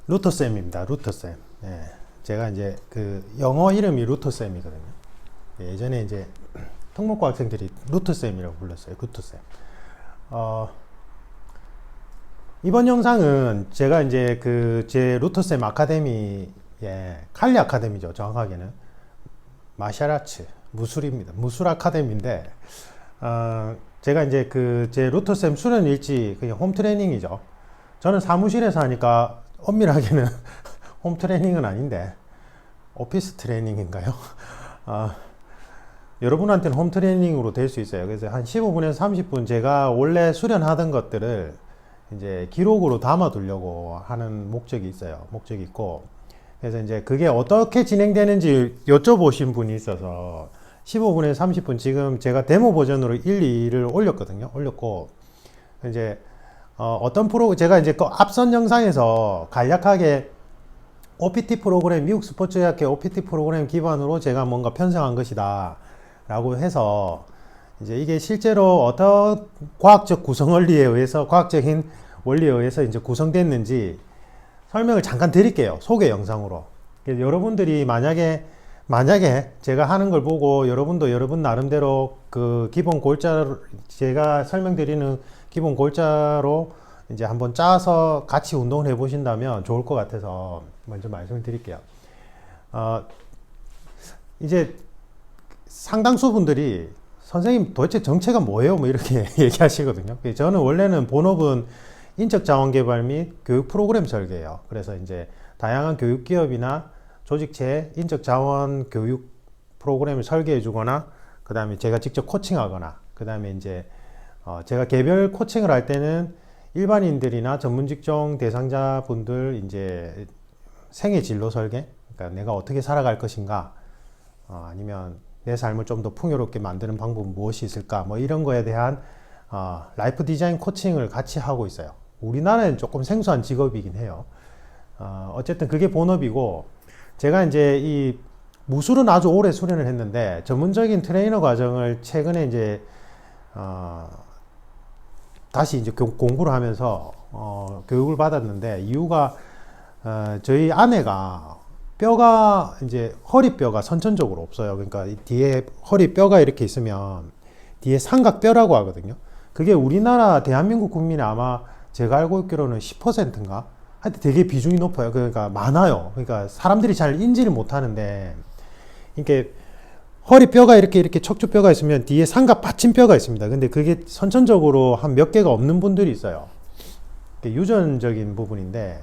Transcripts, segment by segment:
루터쌤입니다. 루터쌤. 예. 제가 이제 그 영어 이름이 루터쌤이거든요. 예전에 이제 특목고 학생들이 루터쌤이라고 불렀어요. 루터쌤. 이번 영상은 제가 이제 그 제 루터쌤 아카데미, 칼리 아카데미죠. 정확하게는. 마샬아츠, 무술입니다. 무술 아카데미인데, 제가 이제 그 제 루터쌤 수련 일지 그냥 홈 트레이닝이죠. 저는 사무실에서 하니까 엄밀하게는 홈 트레이닝은 아닌데 오피스 트레이닝인가요? 여러분한테는 홈 트레이닝으로 될 수 있어요. 그래서 한 15분에서 30분 제가 원래 수련하던 것들을 이제 기록으로 담아 두려고 하는 목적이 있어요. 목적이 있고, 그래서 이제 그게 어떻게 진행되는지 여쭤보신 분이 있어서 15분에서 30분 지금 제가 데모 버전으로 1, 2를 올렸거든요. 올렸고, 이제 어떤 제가 이제 그 앞선 영상에서 간략하게 OPT 프로그램, 미국 스포츠의학회 OPT 프로그램 기반으로 제가 뭔가 편성한 것이다 라고 해서, 이제 이게 실제로 어떤 과학적 구성 원리에 의해서, 과학적인 원리에 의해서 이제 구성됐는지 설명을 잠깐 드릴게요. 소개 영상으로. 여러분들이 만약에 제가 하는 걸 보고 여러분도 여러분 나름대로 그 기본 골자, 제가 설명드리는 기본 골자로 이제 한번 짜서 같이 운동을 해 보신다면 좋을 것 같아서 먼저 말씀을 드릴게요. 이제 상당수 분들이 선생님 도대체 정체가 뭐예요? 뭐 이렇게 얘기하시거든요. 저는 원래는 본업은 인적 자원 개발 및 교육 프로그램 설계예요. 그래서 이제 다양한 교육 기업이나 조직체에 인적 자원 교육 프로그램을 설계해 주거나, 그 다음에 제가 직접 코칭하거나, 그 다음에 이제 제가 개별 코칭을 할 때는 일반인들이나 전문 직종 대상자 분들 이제 생애 진로 설계, 그러니까 내가 어떻게 살아갈 것인가, 아니면 내 삶을 좀 더 풍요롭게 만드는 방법은 무엇이 있을까, 뭐 이런 거에 대한 라이프 디자인 코칭을 같이 하고 있어요. 우리나라는 조금 생소한 직업이긴 해요. 어쨌든 그게 본업이고, 제가 이제 이 무술은 아주 오래 수련을 했는데 전문적인 트레이너 과정을 최근에 이제 다시 이제 공부를 하면서 교육을 받았는데, 이유가 저희 아내가 뼈가 이제 허리뼈가 선천적으로 없어요. 그러니까 뒤에 허리뼈가 이렇게 있으면 뒤에 삼각뼈라고 하거든요. 그게 우리나라 대한민국 국민의 아마 제가 알고 있기로는 10%인가? 하여튼 되게 비중이 높아요. 그러니까 많아요. 그러니까 사람들이 잘 인지를 못 하는데, 이렇게 허리뼈가 이렇게 척추뼈가 있으면 뒤에 삼각 받침뼈가 있습니다. 근데 그게 선천적으로 한 몇 개가 없는 분들이 있어요. 유전적인 부분인데,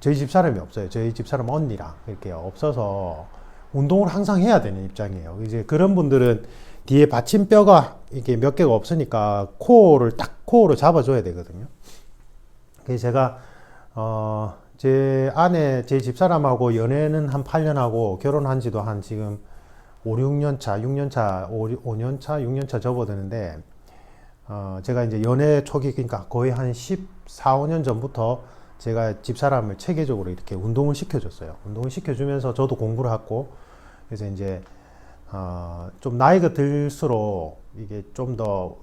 저희 집사람이 없어요. 저희 집사람 언니랑 이렇게 없어서 운동을 항상 해야 되는 입장이에요. 이제 그런 분들은 뒤에 받침뼈가 이게 몇 개가 없으니까 코어로 잡아줘야 되거든요. 그래서 제가 제 아내, 제 집사람하고 연애는 한 8년 하고 결혼한 지도 한 지금 5, 6년 차, 5년 차, 6년 차 접어드는데, 제가 이제 연애 초기, 그러니까 거의 한 14, 5년 전부터 제가 집사람을 체계적으로 이렇게 운동을 시켜줬어요. 운동을 시켜주면서 저도 공부를 했고, 그래서 이제 좀 나이가 들수록 이게 좀 더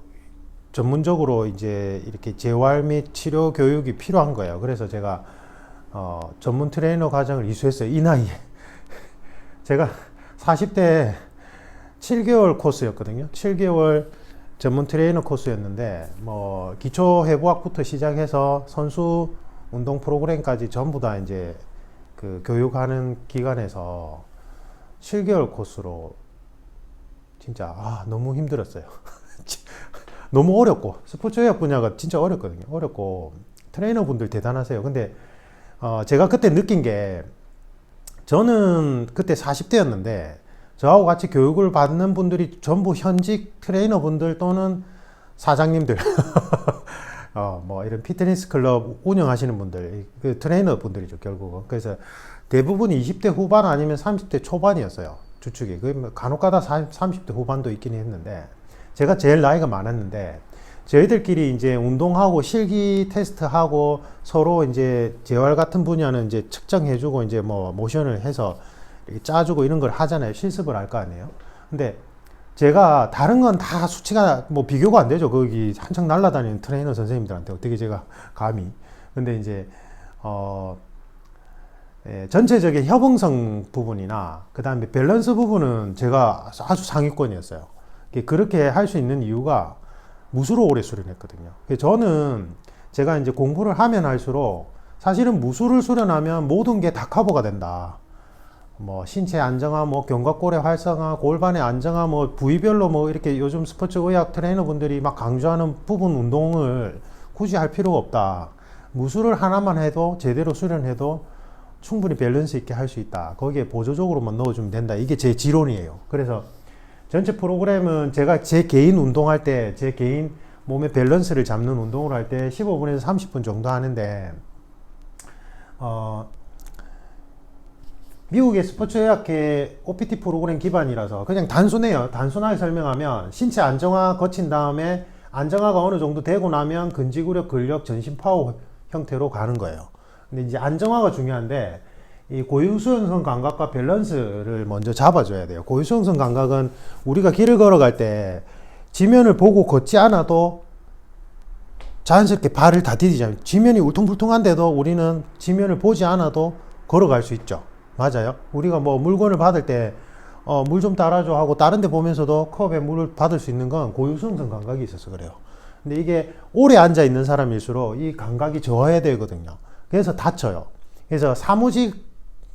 전문적으로 이제 이렇게 재활 및 치료 교육이 필요한 거예요. 그래서 제가 전문 트레이너 과정을 이수했어요. 이 나이에. 제가 40대 7개월 코스였거든요. 7개월 전문 트레이너 코스였는데, 뭐 기초 해부학부터 시작해서 선수 운동 프로그램까지 전부 다 이제 그 교육하는 기관에서 7개월 코스로 진짜 너무 힘들었어요. 너무 어렵고, 스포츠의학 분야가 진짜 어렵거든요. 어렵고 트레이너 분들 대단하세요. 근데 제가 그때 느낀 게, 저는 그때 40대였는데 저하고 같이 교육을 받는 분들이 전부 현직 트레이너 분들 또는 사장님들 뭐 이런 피트니스 클럽 운영하시는 분들, 그 트레이너 분들이죠, 결국은. 그래서 대부분 20대 후반 아니면 30대 초반이었어요, 주축이. 그 간혹가다 30대 후반도 있긴 했는데, 제가 제일 나이가 많았는데, 저희들끼리 이제 운동하고 실기 테스트하고 서로 이제 재활 같은 분야는 이제 측정해주고 이제 뭐 모션을 해서 이렇게 짜주고 이런 걸 하잖아요. 실습을 할 거 아니에요. 근데 제가 다른 건 다 수치가 뭐 비교가 안 되죠. 거기 한창 날아다니는 트레이너 선생님들한테 어떻게 제가 감히. 근데 이제 전체적인 협응성 부분이나 그 다음에 밸런스 부분은 제가 아주 상위권이었어요. 그렇게 할 수 있는 이유가 무수로 오래 수련했거든요. 저는 제가 이제 공부를 하면 할수록 사실은 무수를 수련하면 모든 게 다 커버가 된다. 뭐 신체 안정화, 뭐 견갑골의 활성화, 골반의 안정화, 뭐 부위별로 뭐 이렇게 요즘 스포츠 의학 트레이너 분들이 막 강조하는 부분 운동을 굳이 할 필요가 없다. 무수를 하나만 해도 제대로 수련해도 충분히 밸런스 있게 할 수 있다. 거기에 보조적으로만 넣어주면 된다. 이게 제 지론이에요. 그래서 전체 프로그램은 제가 제 개인 운동할 때, 제 개인 몸의 밸런스를 잡는 운동을 할 때 15분에서 30분 정도 하는데, 미국의 스포츠의학회 OPT 프로그램 기반이라서 그냥 단순해요. 단순하게 설명하면 신체 안정화 거친 다음에 안정화가 어느 정도 되고 나면 근지구력, 근력, 전신 파워 형태로 가는 거예요. 근데 이제 안정화가 중요한데 이 고유수용성 감각과 밸런스를 먼저 잡아줘야 돼요. 고유수용성 감각은 우리가 길을 걸어갈 때 지면을 보고 걷지 않아도 자연스럽게 발을 다 디디잖아요. 지면이 울퉁불퉁한데도 우리는 지면을 보지 않아도 걸어갈 수 있죠. 맞아요. 우리가 뭐 물건을 받을 때 물 좀 따라줘 하고 다른 데 보면서도 컵에 물을 받을 수 있는 건 고유수용성 감각이 있어서 그래요. 근데 이게 오래 앉아 있는 사람일수록 이 감각이 저하해야 되거든요. 그래서 다쳐요. 그래서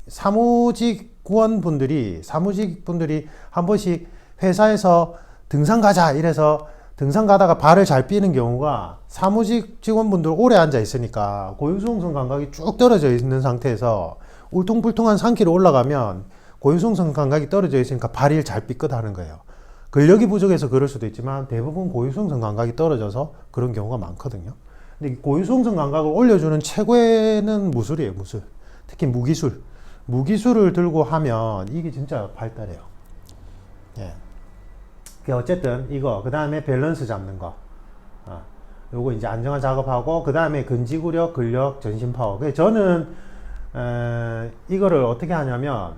사무직분들이 한 번씩 회사에서 등산 가자 이래서 등산 가다가 발을 잘 삐는 경우가 사무직 직원분들 오래 앉아 있으니까 고유수용성 감각이 쭉 떨어져 있는 상태에서 울퉁불퉁한 산길을 올라가면 고유수용성 감각이 떨어져 있으니까 발이 잘 삐끗하는 거예요. 근력이 부족해서 그럴 수도 있지만 대부분 고유수용성 감각이 떨어져서 그런 경우가 많거든요. 근데 고유수용성 감각을 올려주는 최고에는 무술이에요, 무술. 특히 무기술. 무기술을 들고 하면 이게 진짜 발달해요. 예. 어쨌든 이거, 그 다음에 밸런스 잡는 거. 요거 이제 안정화 작업하고, 그 다음에 근지구력, 근력, 전신 파워. 그래서 저는 이거를 어떻게 하냐면,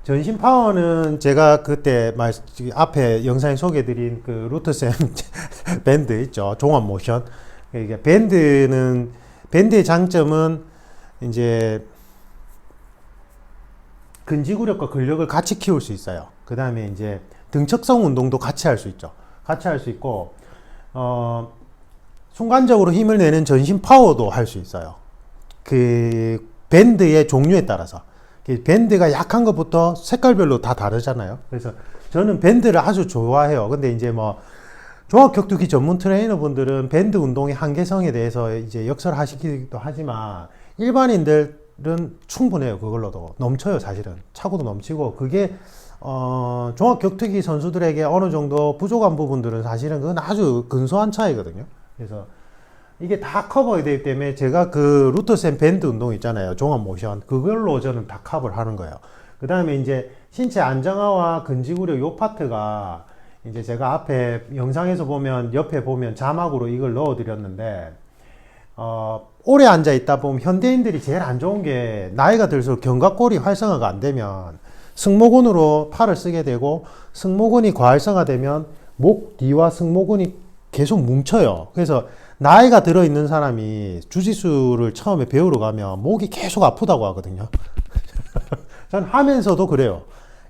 전신 파워는 제가 그때 앞에 영상에 소개해드린 그 루트쌤 밴드 있죠. 종합 모션. 이게 밴드의 장점은 이제 근지구력과 근력을 같이 키울 수 있어요. 그 다음에 이제 등척성 운동도 같이 할 수 있죠. 같이 할 수 있고, 순간적으로 힘을 내는 전신 파워도 할 수 있어요. 그 밴드의 종류에 따라서. 밴드가 약한 것부터 색깔별로 다 다르잖아요. 그래서 저는 밴드를 아주 좋아해요. 근데 이제 뭐 종합격투기 전문 트레이너 분들은 밴드 운동의 한계성에 대해서 이제 역설하시기도 하지만 일반인들은 충분해요. 그걸로도 넘쳐요. 사실은 차고도 넘치고, 그게 종합격투기 선수들에게 어느 정도 부족한 부분들은 사실은 그건 아주 근소한 차이거든요. 그래서 이게 다 커버가 되기 때문에 제가 그 루터센 밴드 운동 있잖아요. 종합 모션. 그걸로 저는 다 커버를 하는 거예요. 그 다음에 이제 신체 안정화와 근지구력 요 파트가 이제 제가 앞에 영상에서 보면, 옆에 보면 자막으로 이걸 넣어 드렸는데, 오래 앉아 있다 보면 현대인들이 제일 안 좋은 게 나이가 들수록 견갑골이 활성화가 안 되면 승모근으로 팔을 쓰게 되고, 승모근이 과활성화되면 목 뒤와 승모근이 계속 뭉쳐요. 그래서 나이가 들어있는 사람이 주짓수를 처음에 배우러 가면 목이 계속 아프다고 하거든요. 전 하면서도 그래요.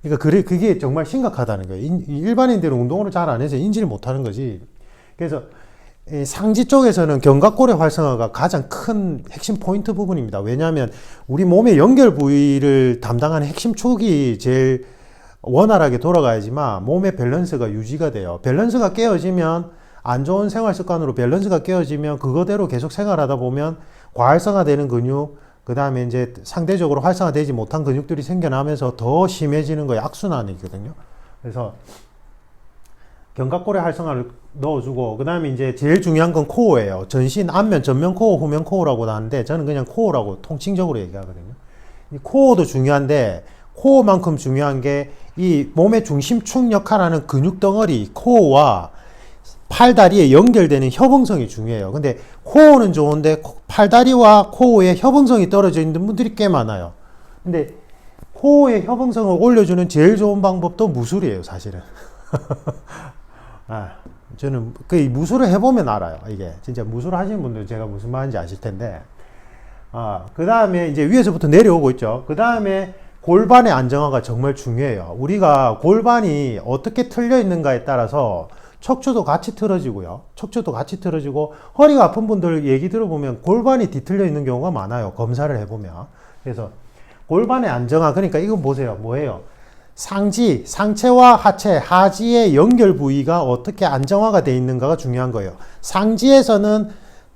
그러니까 그게 정말 심각하다는 거예요. 일반인들은 운동을 잘 안 해서 인지를 못하는 거지. 그래서 상지 쪽에서는 견갑골의 활성화가 가장 큰 핵심 포인트 부분입니다. 왜냐하면 우리 몸의 연결 부위를 담당하는 핵심 축이 제일 원활하게 돌아가야지만 몸의 밸런스가 유지가 돼요. 밸런스가 깨어지면, 안 좋은 생활 습관으로 밸런스가 깨어지면 그거대로 계속 생활하다 보면 과활성화되는 근육, 그 다음에 이제 상대적으로 활성화되지 못한 근육들이 생겨나면서 더 심해지는 거예요. 악순환이거든요. 그래서 견갑골의 활성화를 넣어주고, 그 다음에 이제 제일 중요한 건 코어예요. 전신, 앞면, 전면 코어, 후면 코어라고 하는데 저는 그냥 코어라고 통칭적으로 얘기하거든요. 코어도 중요한데 코어만큼 중요한 게 이 몸의 중심축 역할하는 근육 덩어리 코어와 팔다리에 연결되는 협응성이 중요해요. 근데 코어는 좋은데 팔다리와 코어의 협응성이 떨어져 있는 분들이 꽤 많아요. 근데 코어의 협응성을 올려주는 제일 좋은 방법도 무술이에요, 사실은. 저는 그 무술을 해보면 알아요. 이게 진짜 무술 하시는 분들 제가 무슨 말인지 아실 텐데, 그 다음에 이제 위에서부터 내려오고 있죠. 그 다음에 골반의 안정화가 정말 중요해요. 우리가 골반이 어떻게 틀려 있는가에 따라서 척추도 같이 틀어지고요. 척추도 같이 틀어지고, 허리가 아픈 분들 얘기 들어보면 골반이 뒤틀려 있는 경우가 많아요. 검사를 해보면. 그래서 골반의 안정화, 그러니까 이거 보세요. 뭐예요? 상지, 상체와 하체, 하지의 연결 부위가 어떻게 안정화가 되어 있는가가 중요한 거예요. 상지에서는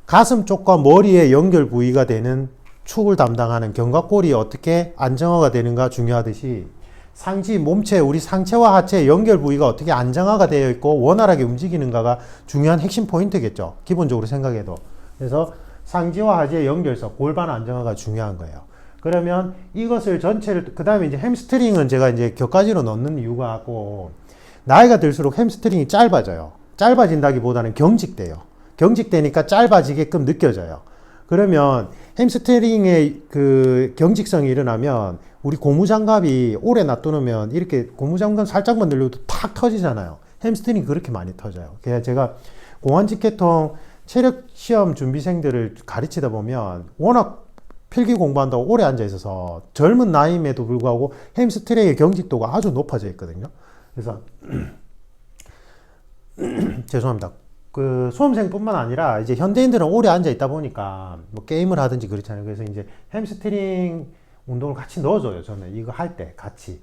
가슴 쪽과 머리의 연결 부위가 되는 축을 담당하는 견갑골이 어떻게 안정화가 되는가 중요하듯이, 상지, 몸체, 우리 상체와 하체의 연결 부위가 어떻게 안정화가 되어 있고 원활하게 움직이는가가 중요한 핵심 포인트겠죠. 기본적으로 생각해도. 그래서 상지와 하지의 연결선, 골반 안정화가 중요한 거예요. 그러면 이것을 전체를, 그 다음에 이제 햄스트링은 제가 이제 격가지로 넣는 이유가 있고, 나이가 들수록 햄스트링이 짧아져요. 짧아진다기보다는 경직돼요. 경직되니까 짧아지게끔 느껴져요. 그러면 햄스트링의 그 경직성이 일어나면 우리 고무장갑이 오래 놔두면 이렇게 고무장갑 살짝만 늘려도 탁 터지잖아요. 햄스트링이 그렇게 많이 터져요. 그래서 제가 공환직계통 체력 시험 준비생들을 가르치다 보면 워낙 필기 공부한다고 오래 앉아 있어서 젊은 나이임에도 불구하고 햄스트링의 경직도가 아주 높아져 있거든요. 그래서 죄송합니다. 그 수험생뿐만 아니라 이제 현대인들은 오래 앉아 있다 보니까 뭐 게임을 하든지 그렇잖아요. 그래서 이제 햄스트링 운동을 같이 넣어줘요. 저는 이거 할 때 같이.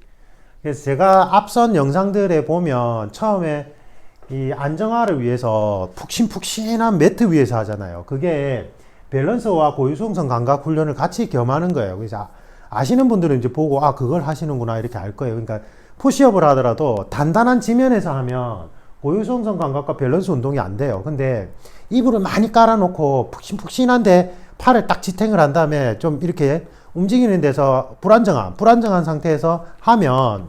그래서 제가 앞선 영상들에 보면 처음에 이 안정화를 위해서 푹신푹신한 매트 위에서 하잖아요. 그게 밸런스와 고유성성 감각 훈련을 같이 겸하는 거예요. 그래서 아시는 분들은 이제 보고 그걸 하시는구나 이렇게 알 거예요. 그러니까 푸시업을 하더라도 단단한 지면에서 하면 고유성성 감각과 밸런스 운동이 안 돼요. 근데 이불을 많이 깔아놓고 푹신푹신한데 팔을 딱 지탱을 한 다음에 좀 이렇게 움직이는 데서 불안정한 상태에서 하면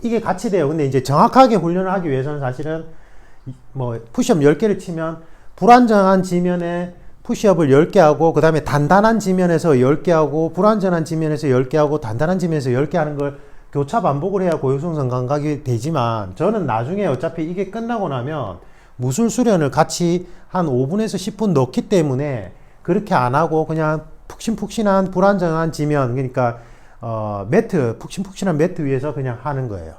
이게 같이 돼요. 근데 이제 정확하게 훈련을 하기 위해서는 사실은 뭐 푸시업 10개를 치면 불안정한 지면에 푸시업을 10개 하고, 그 다음에 단단한 지면에서 10개 하고, 불안정한 지면에서 10개 하고, 단단한 지면에서 10개 하는 걸 교차 반복을 해야 고유성성 감각이 되지만, 저는 나중에 어차피 이게 끝나고 나면 무술 수련을 같이 한 5분에서 10분 넣기 때문에 그렇게 안 하고 그냥 푹신푹신한 불안정한 지면, 그러니까 푹신푹신한 매트 위에서 그냥 하는 거예요.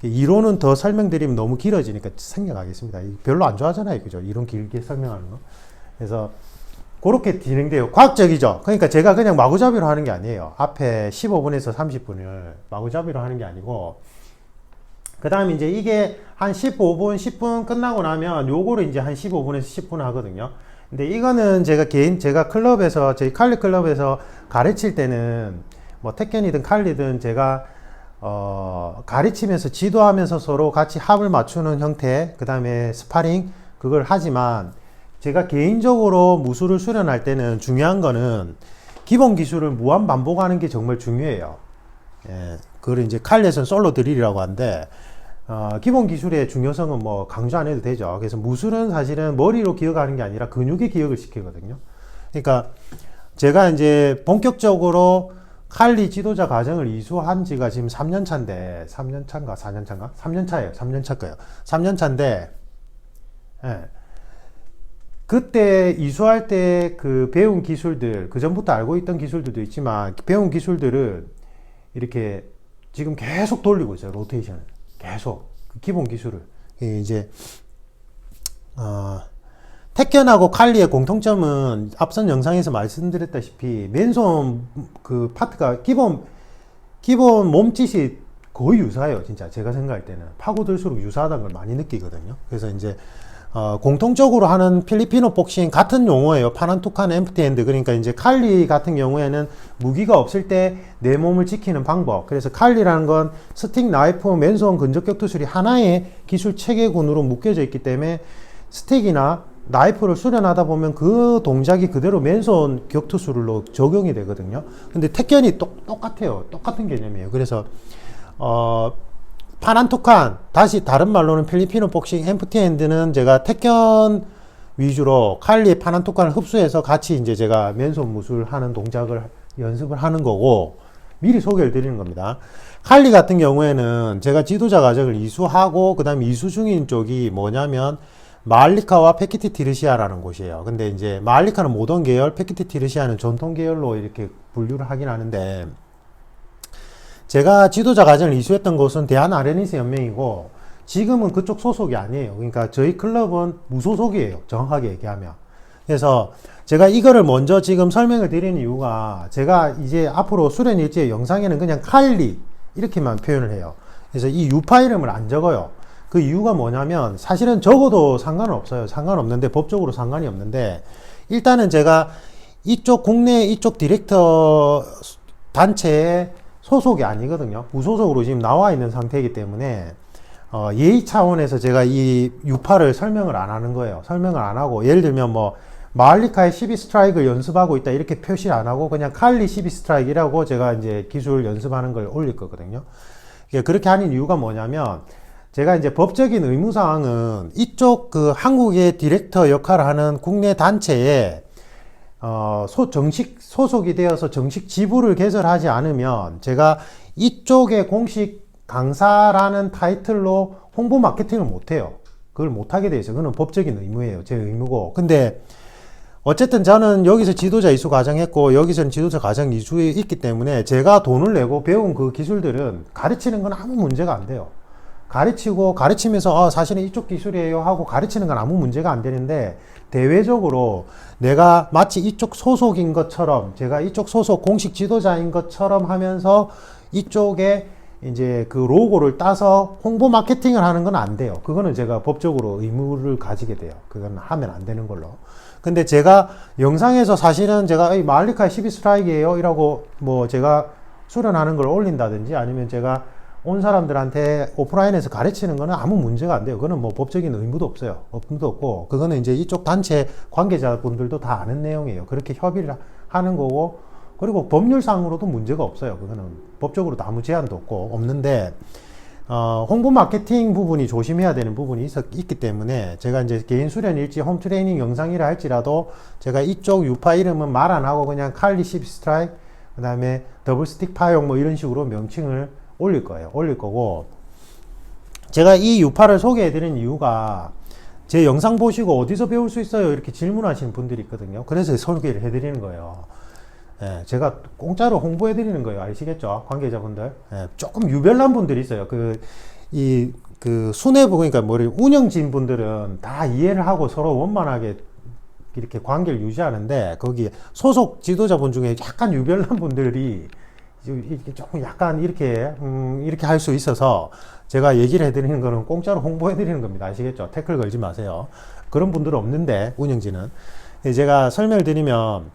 이론은 더 설명드리면 너무 길어지니까 생략하겠습니다. 별로 안 좋아하잖아요. 그죠? 이론 길게 설명하는 거. 그래서 그렇게 진행돼요. 과학적이죠. 그러니까 제가 그냥 마구잡이로 하는 게 아니에요. 앞에 15분에서 30분을 마구잡이로 하는 게 아니고, 그 다음에 이제 이게 한 15분, 10분 끝나고 나면 요거를 이제 한 15분에서 10분 하거든요. 근데 이거는 제가 클럽에서, 저희 칼리 클럽에서 가르칠 때는 뭐 택견이든 칼리든 제가 가르치면서 지도하면서 서로 같이 합을 맞추는 형태, 그 다음에 스파링, 그걸 하지만 제가 개인적으로 무술을 수련할 때는 중요한 거는 기본 기술을 무한 반복하는 게 정말 중요해요. 예, 그걸 이제 칼리에서는 솔로 드릴이라고 하는데, 기본 기술의 중요성은 뭐 강조 안 해도 되죠. 그래서 무술은 사실은 머리로 기억하는 게 아니라 근육의 기억을 시키거든요. 그러니까 제가 이제 본격적으로 칼리 지도자 과정을 이수한 지가 지금 3년 차인데, 3년 차인가 4년 차인가? 3년 차예요. 3년 차 거예요. 3년 차인데, 예. 그때 이수할 때 그 배운 기술들, 그 전부터 알고 있던 기술들도 있지만, 배운 기술들은 이렇게 지금 계속 돌리고 있어요. 로테이션을. 계속. 그 기본 기술을. 이제, 택견하고 칼리의 공통점은 앞선 영상에서 말씀드렸다시피, 맨손 그 파트가 기본 몸짓이 거의 유사해요. 진짜. 제가 생각할 때는. 파고들수록 유사하다는 걸 많이 느끼거든요. 그래서 이제, 공통적으로 하는 필리피노 복싱 같은 용어예요. 파난투칸 엠프티 핸드. 그러니까 이제 칼리 같은 경우에는 무기가 없을 때 내 몸을 지키는 방법. 그래서 칼리라는 건 스틱, 나이프, 맨손, 근접격 투술이 하나의 기술 체계군으로 묶여져 있기 때문에 스틱이나 나이프를 수련하다 보면 그 동작이 그대로 맨손 격투술로 적용이 되거든요. 근데 택견이 똑같아요. 똑같은 개념이에요. 그래서 파난투칸, 다시 다른 말로는 필리피노 복싱 엠프티 핸드는 제가 택견 위주로 칼리 파난투칸을 흡수해서 같이 이제 제가 맨손 무술 하는 동작을 연습을 하는 거고, 미리 소개를 드리는 겁니다. 칼리 같은 경우에는 제가 지도자 과정을 이수하고, 그 다음에 이수 중인 쪽이 뭐냐면, 마알리카와 패키티 티르시아라는 곳이에요. 근데 이제 마알리카는 모던 계열, 패키티 티르시아는 전통 계열로 이렇게 분류를 하긴 하는데, 제가 지도자 과정을 이수했던 곳은 대한아르니스 연맹이고, 지금은 그쪽 소속이 아니에요. 그러니까 저희 클럽은 무소속이에요. 정확하게 얘기하면. 그래서 제가 이거를 먼저 지금 설명을 드리는 이유가, 제가 이제 앞으로 수련 일지의 영상에는 그냥 칼리 이렇게만 표현을 해요. 그래서 이 유파 이름을 안 적어요. 그 이유가 뭐냐면, 사실은 적어도 상관은 없어요. 상관없는데, 법적으로 상관이 없는데, 일단은 제가 이쪽 국내 이쪽 디렉터 단체의 소속이 아니거든요. 무소속으로 지금 나와 있는 상태이기 때문에 예의 차원에서 제가 이 유파를 설명을 안 하는 거예요. 설명을 안 하고, 예를 들면 뭐 마알리카의 12 스트라이크를 연습하고 있다 이렇게 표시 안 하고 그냥 칼리 12 스트라이크라고 제가 이제 기술 연습하는 걸 올릴 거거든요. 그렇게 하는 이유가 뭐냐면, 제가 이제 법적인 의무사항은 이쪽 그 한국의 디렉터 역할을 하는 국내 단체에 정식 소속이 되어서 정식 지부를 개설하지 않으면 제가 이쪽에 공식 강사라는 타이틀로 홍보 마케팅을 못해요. 그걸 못하게 돼 있어요. 그건 법적인 의무예요. 제 의무고. 근데 어쨌든 저는 여기서 지도자 이수 과정했고, 여기서는 지도자 과정 이수에 있기 때문에 제가 돈을 내고 배운 그 기술들은 가르치는 건 아무 문제가 안 돼요. 가르치면서 사실은 이쪽 기술이에요 하고 가르치는 건 아무 문제가 안 되는데, 대외적으로 내가 마치 이쪽 소속인 것처럼, 제가 이쪽 소속 공식 지도자인 것처럼 하면서 이쪽에 이제 그 로고를 따서 홍보 마케팅을 하는 건 안 돼요. 그거는 제가 법적으로 의무를 가지게 돼요. 그건 하면 안 되는 걸로. 근데 제가 영상에서 사실은 제가 마알리카 12 스트라이크예요 이라고 뭐 제가 수련하는 걸 올린다든지, 아니면 제가 온 사람들한테 오프라인에서 가르치는 거는 아무 문제가 안 돼요. 그거는 뭐 법적인 의무도 없어요. 의무도 없고, 그거는 이제 이쪽 단체 관계자분들도 다 아는 내용이에요. 그렇게 협의를 하는 거고, 그리고 법률상으로도 문제가 없어요. 그거는 법적으로도 아무 제한도 없는데, 홍보 마케팅 부분이 조심해야 되는 부분이 있기 때문에, 제가 이제 개인 수련 일지 홈 트레이닝 영상이라 할지라도 제가 이쪽 유파 이름은 말 안 하고 그냥 칼리 12 스트라이크, 그 다음에 더블 스틱 파용 뭐 이런 식으로 명칭을 올릴 거고, 제가 이 유파를 소개해 드리는 이유가, 제 영상 보시고 어디서 배울 수 있어요 이렇게 질문하시는 분들이 있거든요. 그래서 소개를 해 드리는 거예요. 제가 공짜로 홍보해 드리는 거예요. 아시겠죠? 관계자분들. 조금 유별난 분들이 있어요. 수뇌부, 그러니까 운영진 분들은 다 이해를 하고 서로 원만하게 이렇게 관계를 유지하는데, 거기 소속 지도자분 중에 약간 유별난 분들이 조금 약간 이렇게 할 수 있어서 제가 얘기를 해드리는 거는 공짜로 홍보해드리는 겁니다. 아시겠죠? 태클 걸지 마세요. 그런 분들은 없는데, 운영진은. 제가 설명을 드리면,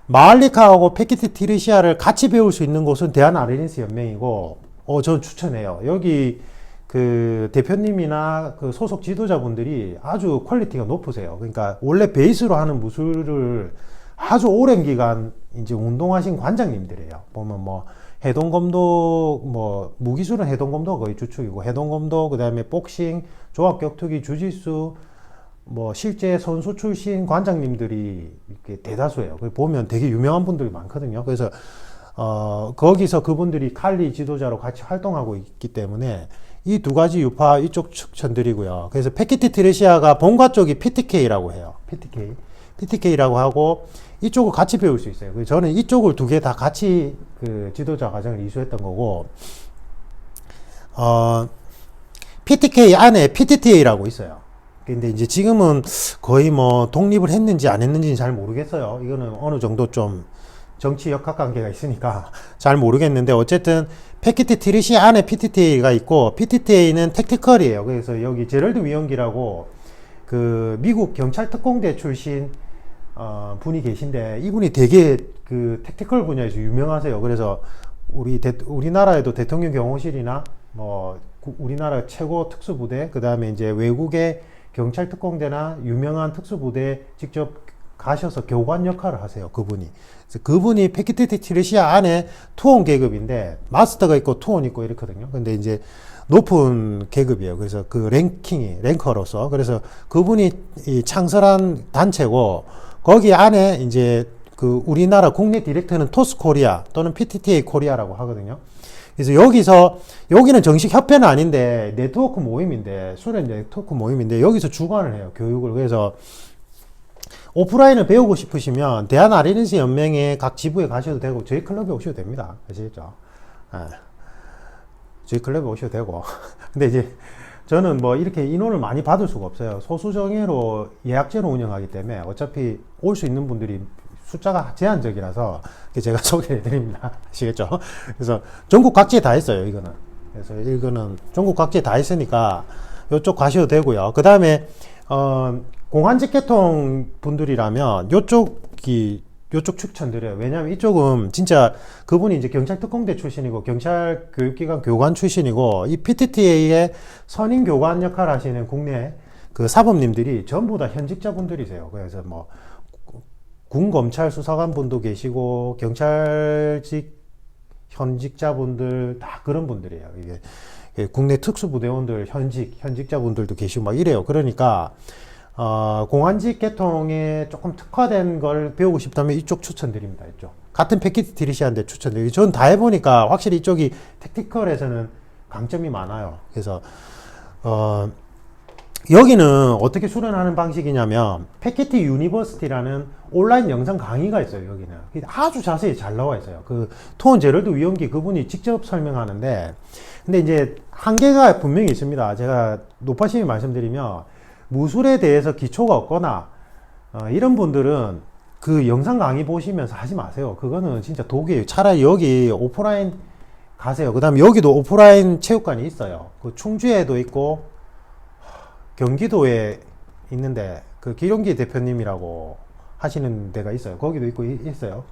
마알리카하고 패키티 티르시아를 같이 배울 수 있는 곳은 대한아르니스 연맹이고, 저는 추천해요. 여기 그 대표님이나 그 소속 지도자분들이 아주 퀄리티가 높으세요. 그러니까 원래 베이스로 하는 무술을 아주 오랜 기간 이제 운동하신 관장님들이에요. 보면 뭐 해동검도, 뭐 무기술은 해동검도가 거의 주축이고, 해동검도, 그 다음에 복싱, 조합격투기, 주짓수, 뭐 실제 선수 출신 관장님들이 이렇게 대다수예요. 보면 되게 유명한 분들이 많거든요. 그래서 거기서 그분들이 칼리 지도자로 같이 활동하고 있기 때문에 이 두 가지 유파 이쪽 추천드리고요. 그래서 패키티 티르시아가 본가 쪽이 PTK라고 해요. PTK라고 하고, 이쪽을 같이 배울 수 있어요. 저는 이쪽을 두 개 다 같이 그 지도자 과정을 이수했던 거고, PTK 안에 PTTA라고 있어요. 근데 이제 지금은 거의 뭐 독립을 했는지 안 했는지는 잘 모르겠어요. 이거는 어느 정도 좀 정치 역학관계가 있으니까 잘 모르겠는데, 어쨌든 패키티 티르시아 안에 PTTA가 있고, PTTA는 택티컬이에요. 그래서 여기 제럴드 위원기라고 그 미국 경찰 특공대 출신 분이 계신데, 이분이 되게 그 택티컬 분야에서 유명하세요. 그래서 우리나라에도 대통령 경호실이나 뭐 우리나라 최고 특수부대, 그 다음에 이제 외국의 경찰 특공대나 유명한 특수부대에 직접 가셔서 교관 역할을 하세요. 그분이. 그래서 그분이 패키티 티르시아 안에 투혼 계급인데, 마스터가 있고 투혼 있고 이렇거든요. 근데 이제 높은 계급이에요. 그래서 그 랭커로서. 그래서 그분이 창설한 단체고, 거기 안에 이제 그 우리나라 국내 디렉터는 토스 코리아 또는 PTTA 코리아라고 하거든요. 그래서 여기는 정식 협회는 아닌데 네트워크 모임인데, 수련 네트워크 모임인데 여기서 주관을 해요, 교육을. 그래서 오프라인을 배우고 싶으시면 대한아리른스 연맹의 각 지부에 가셔도 되고 저희 클럽에 오셔도 됩니다. 아시겠죠? 예. 저희 클럽에 오셔도 되고. 근데 이제 저는 뭐 이렇게 인원을 많이 받을 수가 없어요. 소수정예로 예약제로 운영하기 때문에 어차피 올 수 있는 분들이 숫자가 제한적이라서 제가 소개해 드립니다. 아시겠죠? 그래서 전국 각지에 다 있어요, 이거는. 그래서 이거는 전국 각지에 다 있으니까 이쪽 가셔도 되고요. 그 다음에 공안직 계통 분들이라면 요쪽 추천드려요. 왜냐면 이쪽은 진짜 그분이 이제 경찰 특공대 출신이고 경찰 교육기관 교관 출신이고 이 PTTA의 선임 교관 역할 하시는 국내 그 사범님들이 전부 다 현직자 분들이세요. 그래서 뭐 군 검찰 수사관 분도 계시고 경찰직 현직자 분들 다 그런 분들이에요. 이게 국내 특수부대원들 현직자 분들도 계시고 막 이래요. 그러니까 공안직 계통에 조금 특화된 걸 배우고 싶다면 이쪽 추천드립니다. 이쪽. 같은 패키지 들이시는데 추천드리고, 전 다 해보니까 확실히 이쪽이 택티컬에서는 강점이 많아요. 그래서, 여기는 어떻게 수련하는 방식이냐면, 패키티 유니버시티라는 온라인 영상 강의가 있어요, 여기는. 아주 자세히 잘 나와 있어요. 그, 토온 제럴드 위원기 그분이 직접 설명하는데, 근데 이제 한계가 분명히 있습니다. 제가 높아심이 말씀드리면, 무술에 대해서 기초가 없거나 이런 분들은 그 영상 강의 보시면서 하지 마세요. 그거는 진짜 독이에요. 차라리 여기 오프라인 가세요. 그 다음에 여기도 오프라인 체육관이 있어요. 그 충주에도 있고 경기도에 있는데 그 기룡기 대표님이라고 하시는 데가 있어요. 거기도 있고 있어요.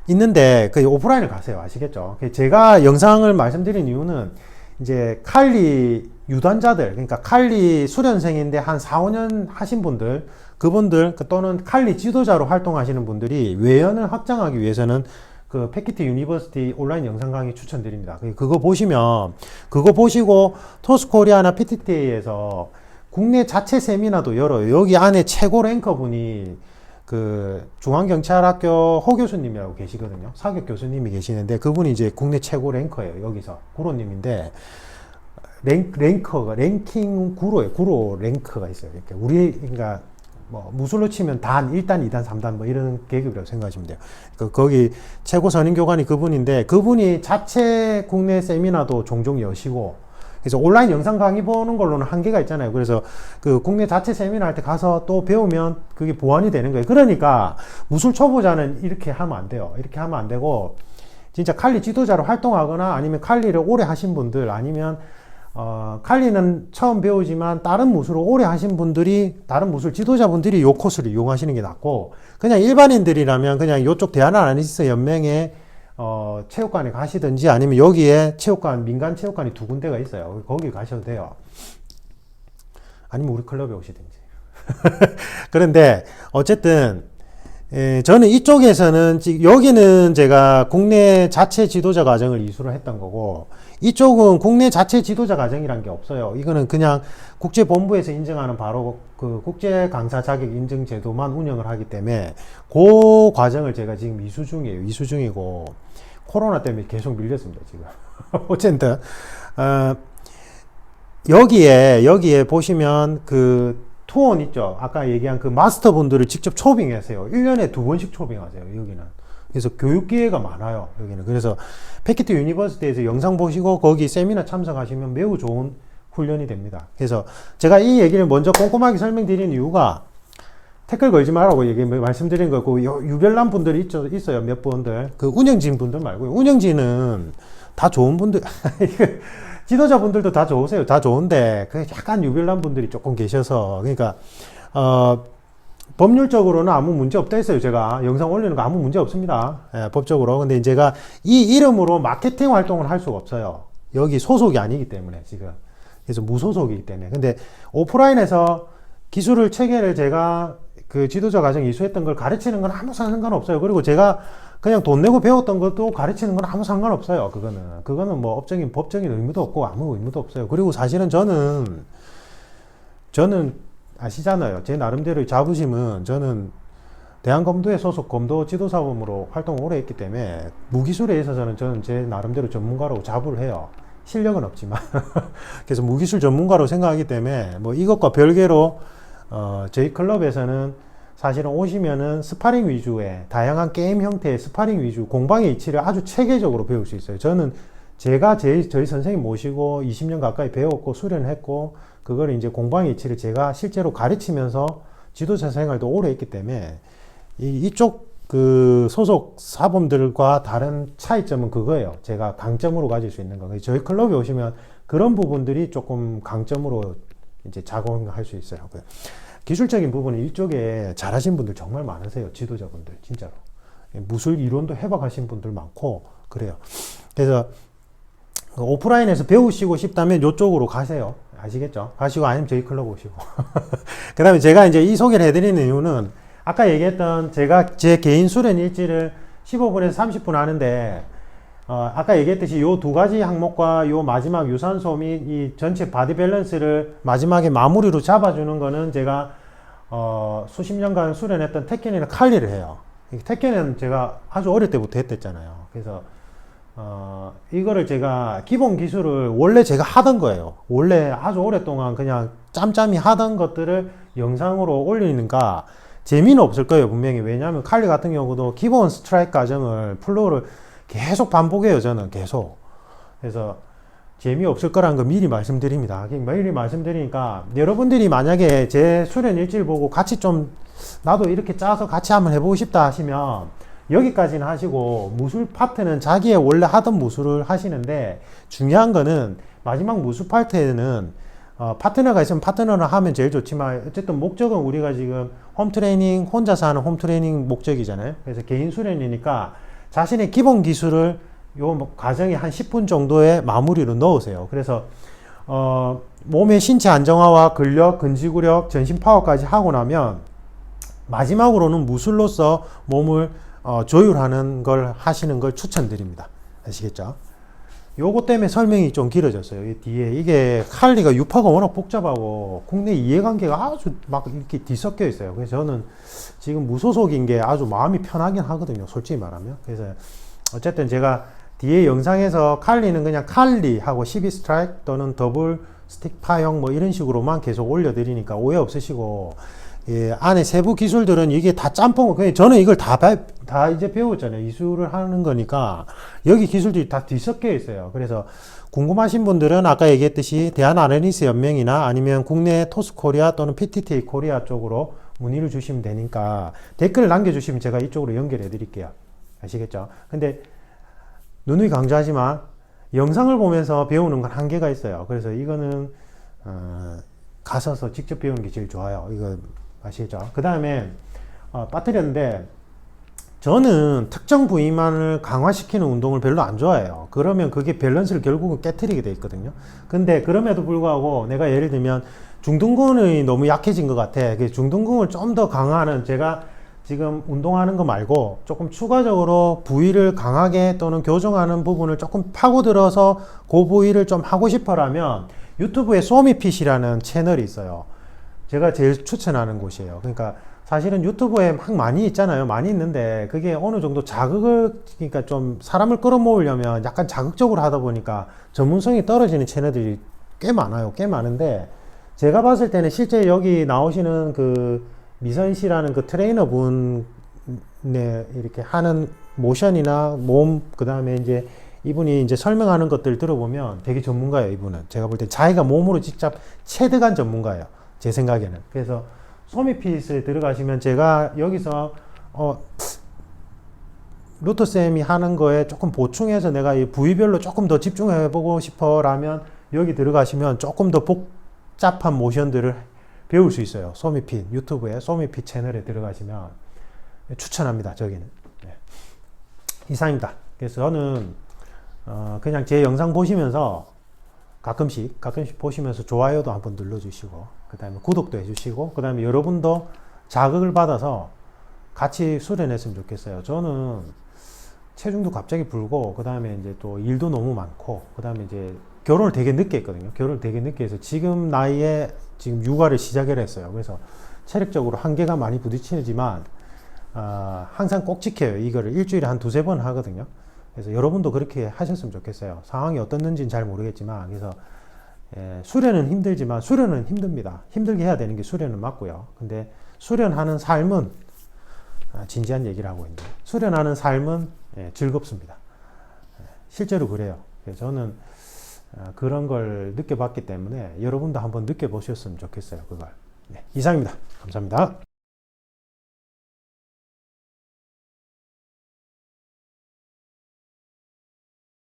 있는데 그 오프라인을 가세요. 아시겠죠? 제가 영상을 말씀드린 이유는 이제 칼리 유단자들, 그러니까 칼리 수련생인데 한 4, 5년 하신 분들, 그분들 또는 칼리 지도자로 활동하시는 분들이 외연을 확장하기 위해서는 그 패키티 유니버시티 온라인 영상 강의 추천드립니다. 그거 보시면, 그거 보시고 토스코리아나 PTTA에서 국내 자체 세미나도 열어요. 여기 안에 최고 랭커 분이 그 중앙경찰학교 호 교수님이라고 계시거든요. 사격 교수님이 계시는데 그분이 이제 국내 최고 랭커예요. 여기서 구로님인데 랭킹 구로 랭커가 있어요. 이렇게 그러니까 뭐 무술로 치면 단 1단, 2단, 3단 뭐 이런 계급이라고 생각하시면 돼요. 거기 최고 선임 교관이 그분인데 그분이 자체 국내 세미나도 종종 여시고, 그래서 온라인 영상 강의 보는 걸로는 한계가 있잖아요. 그래서 그 국내 자체 세미나 할 때 가서 또 배우면 그게 보완이 되는 거예요. 그러니까 무술 초보자는 이렇게 하면 안 돼요. 이렇게 하면 안 되고, 진짜 칼리 지도자로 활동하거나 아니면 칼리를 오래 하신 분들, 아니면 칼리는 처음 배우지만 다른 무술을 오래 하신 분들이, 다른 무술 지도자분들이 요 코스를 이용하시는 게 낫고, 그냥 일반인들이라면 그냥 요쪽 대한아리른스 연맹에 체육관에 가시든지 아니면 여기에 체육관, 민간 체육관이 2군데가 있어요. 거기 가셔도 돼요. 아니면 우리 클럽에 오시든지. 그런데 어쨌든 저는 이쪽에서는, 여기는 제가 국내 자체 지도자 과정을 이수를 했던 거고, 이쪽은 국내 자체 지도자 과정이란 게 없어요. 이거는 그냥 국제본부에서 인정하는 바로 그 국제 강사 자격 인증 제도만 운영을 하기 때문에 그 과정을 제가 지금 이수 중이에요. 이수 중이고, 코로나 때문에 계속 밀렸습니다, 지금. 어쨌든, 여기에 보시면 그 투혼 있죠. 아까 얘기한 그 마스터 분들을 직접 초빙하세요. 1년에 2번씩 초빙하세요, 여기는. 그래서 교육 기회가 많아요, 여기는. 그래서 패키트 유니버시티에서 영상 보시고 거기 세미나 참석하시면 매우 좋은 훈련이 됩니다. 그래서 제가 이 얘기를 먼저 꼼꼼하게 설명드리는 이유가, 태클 걸지 말라고 말씀드린 거고, 유별난 분들이 있어요, 몇 분들. 그 운영진 분들 말고요. 운영진은 다 좋은 분들, 지도자분들도 다 좋으세요. 다 좋은데, 그 약간 유별난 분들이 조금 계셔서, 그러니까, 법률적으로는 아무 문제 없다 했어요. 제가 영상 올리는 거 아무 문제 없습니다. 예, 법적으로. 근데 제가 이 이름으로 마케팅 활동을 할 수가 없어요. 여기 소속이 아니기 때문에, 지금. 그래서 무소속이기 때문에. 근데 오프라인에서 기술을 체계를 제가 그 지도자 과정 이수했던 걸 가르치는 건 아무 상관없어요. 그리고 제가 그냥 돈 내고 배웠던 것도 가르치는 건 아무 상관없어요. 그거는 뭐 법적인 의무도 없고 아무 의무도 없어요. 그리고 사실은 저는 아시잖아요. 제 나름대로의 자부심은, 저는 대한검도에 소속 검도 지도사범으로 활동을 오래 했기 때문에 무기술에 있어서는 저는 제 나름대로 전문가라고 자부를 해요. 실력은 없지만 그래서 무기술 전문가로 생각하기 때문에 뭐 이것과 별개로 저희 클럽에서는 사실은 오시면은 스파링 위주의 다양한 게임 형태의 스파링 위주 공방의 이치를 아주 체계적으로 배울 수 있어요. 저는 제가 저희 선생님 모시고 20년 가까이 배웠고 수련했고 그걸 이제 공방의 이치를 제가 실제로 가르치면서 지도자 생활도 오래 했기 때문에 이쪽 그 소속 사범들과 다른 차이점은 그거예요. 제가 강점으로 가질 수 있는 거. 저희 클럽에 오시면 그런 부분들이 조금 강점으로 이제 작용할 수 있어요. 기술적인 부분은 이쪽에 잘하신 분들 정말 많으세요. 지도자분들 진짜로 무술 이론도 해박하신 분들 많고 그래요. 그래서 오프라인에서 배우시고 싶다면 이쪽으로 가세요. 아시겠죠? 가시고 아니면 저희 클럽 오시고 그 다음에 제가 이제 이 소개를 해드리는 이유는 아까 얘기했던 제가 제 개인 수련 일지를 15분에서 30분 하는데 아까 얘기했듯이 요 두 가지 항목과 요 마지막 유산소 및 이 전체 바디 밸런스를 마지막에 마무리로 잡아주는 거는 제가 수십 년간 수련했던 테켄이나 칼리를 해요. 테켄은 제가 아주 어릴 때부터 했댔잖아요. 그래서 이거를 제가 기본 기술을 원래 제가 하던 거예요. 원래 아주 오랫동안 그냥 짬짬이 하던 것들을 영상으로 올리니까 재미는 없을 거예요, 분명히. 왜냐하면 칼리 같은 경우도 기본 스트라이크 과정을 플로우를 계속 반복해요, 저는 계속. 그래서 재미없을 거라는 거 미리 말씀드립니다. 미리 말씀드리니까 여러분들이 만약에 제 수련 일지를 보고 같이 좀 나도 이렇게 짜서 같이 한번 해보고 싶다 하시면 여기까지는 하시고 무술 파트는 자기의 원래 하던 무술을 하시는데 중요한 거는 마지막 무술 파트에는 파트너가 있으면 파트너를 하면 제일 좋지만 어쨌든 목적은 우리가 지금 홈트레이닝 혼자서 하는 홈트레이닝 목적이잖아요. 그래서 개인 수련이니까 자신의 기본 기술을 요 과정에 한 10분 정도의 마무리로 넣으세요. 그래서 몸의 신체 안정화와 근력, 근지구력, 전신 파워까지 하고 나면 마지막으로는 무술로서 몸을 조율하는 걸 하시는 걸 추천드립니다. 아시겠죠? 요거 때문에 설명이 좀 길어졌어요. 이 뒤에 이게 칼리가 유파가 워낙 복잡하고 국내 이해관계가 아주 막 이렇게 뒤섞여 있어요. 그래서 저는 지금 무소속인 게 아주 마음이 편하긴 하거든요. 솔직히 말하면. 그래서 어쨌든 제가 뒤에 영상에서 칼리는 그냥 칼리하고 12 스트라이크 또는 더블 스틱 파형 뭐 이런 식으로만 계속 올려드리니까 오해 없으시고 예, 안에 세부 기술들은 이게 다 짬뽕, 저는 이걸 다 이제 배웠잖아요. 이수를 하는 거니까 여기 기술들이 다 뒤섞여 있어요. 그래서 궁금하신 분들은 아까 얘기했듯이 대한아르니스 연맹이나 아니면 국내 토스 코리아 또는 PTT 코리아 쪽으로 문의를 주시면 되니까 댓글을 남겨주시면 제가 이쪽으로 연결해 드릴게요. 아시겠죠? 근데 누누이 강조하지만 영상을 보면서 배우는 건 한계가 있어요. 그래서 이거는 가셔서 직접 배우는 게 제일 좋아요. 이거 아시겠죠? 그 다음에 빠뜨렸는데 저는 특정 부위만을 강화시키는 운동을 별로 안 좋아해요. 그러면 그게 밸런스를 결국은 깨트리게 돼 있거든요. 근데 그럼에도 불구하고 내가 예를 들면 중둔근이 너무 약해진 것 같아. 중둔근을 좀 더 강화하는, 제가 지금 운동하는 거 말고 조금 추가적으로 부위를 강하게 또는 교정하는 부분을 조금 파고들어서 그 부위를 좀 하고 싶어라면 유튜브에 소미핏이라는 채널이 있어요. 제가 제일 추천하는 곳이에요. 그러니까 사실은 유튜브에 막 많이 있잖아요. 많이 있는데 그게 어느 정도 자극을, 그러니까 좀 사람을 끌어모으려면 약간 자극적으로 하다 보니까 전문성이 떨어지는 채널들이 꽤 많아요. 꽤 많은데 제가 봤을 때는 실제 여기 나오시는 그 미선 씨라는 그 트레이너 분의 이렇게 하는 모션이나 몸, 그 다음에 이제 이분이 이제 설명하는 것들 들어보면 되게 전문가예요. 이분은 제가 볼 때 자기가 몸으로 직접 체득한 전문가예요. 제 생각에는. 그래서 소미핏을 들어가시면 제가 여기서 루터쌤이 하는 거에 조금 보충해서 내가 이 부위별로 조금 더 집중해 보고 싶어 라면 여기 들어가시면 조금 더 복잡한 모션들을 배울 수 있어요. 소미핏, 유튜브에 소미핏 채널에 들어가시면 추천합니다. 저기는. 네. 이상입니다. 그래서 저는 그냥 제 영상 보시면서 가끔씩 보시면서 좋아요도 한번 눌러주시고 그 다음에 구독도 해주시고 그 다음에 여러분도 자극을 받아서 같이 수련했으면 좋겠어요. 저는 체중도 갑자기 불고 그 다음에 이제 또 일도 너무 많고 그 다음에 이제 결혼을 되게 늦게 했거든요. 결혼을 되게 늦게 해서 지금 나이에 지금 육아를 시작을 했어요. 그래서 체력적으로 한계가 많이 부딪히지만 항상 꼭 지켜요. 이거를 일주일에 한 두세 번 하거든요. 그래서 여러분도 그렇게 하셨으면 좋겠어요. 상황이 어떻는지는 잘 모르겠지만, 그래서 수련은 힘들지만 수련은 힘듭니다. 힘들게 해야 되는 게 수련은 맞고요. 근데 수련하는 삶은 진지한 얘기를 하고 있는데 수련하는 삶은 즐겁습니다. 실제로 그래요. 그래서 저는 그런 걸 느껴봤기 때문에 여러분도 한번 느껴보셨으면 좋겠어요. 그걸. 네, 이상입니다. 감사합니다.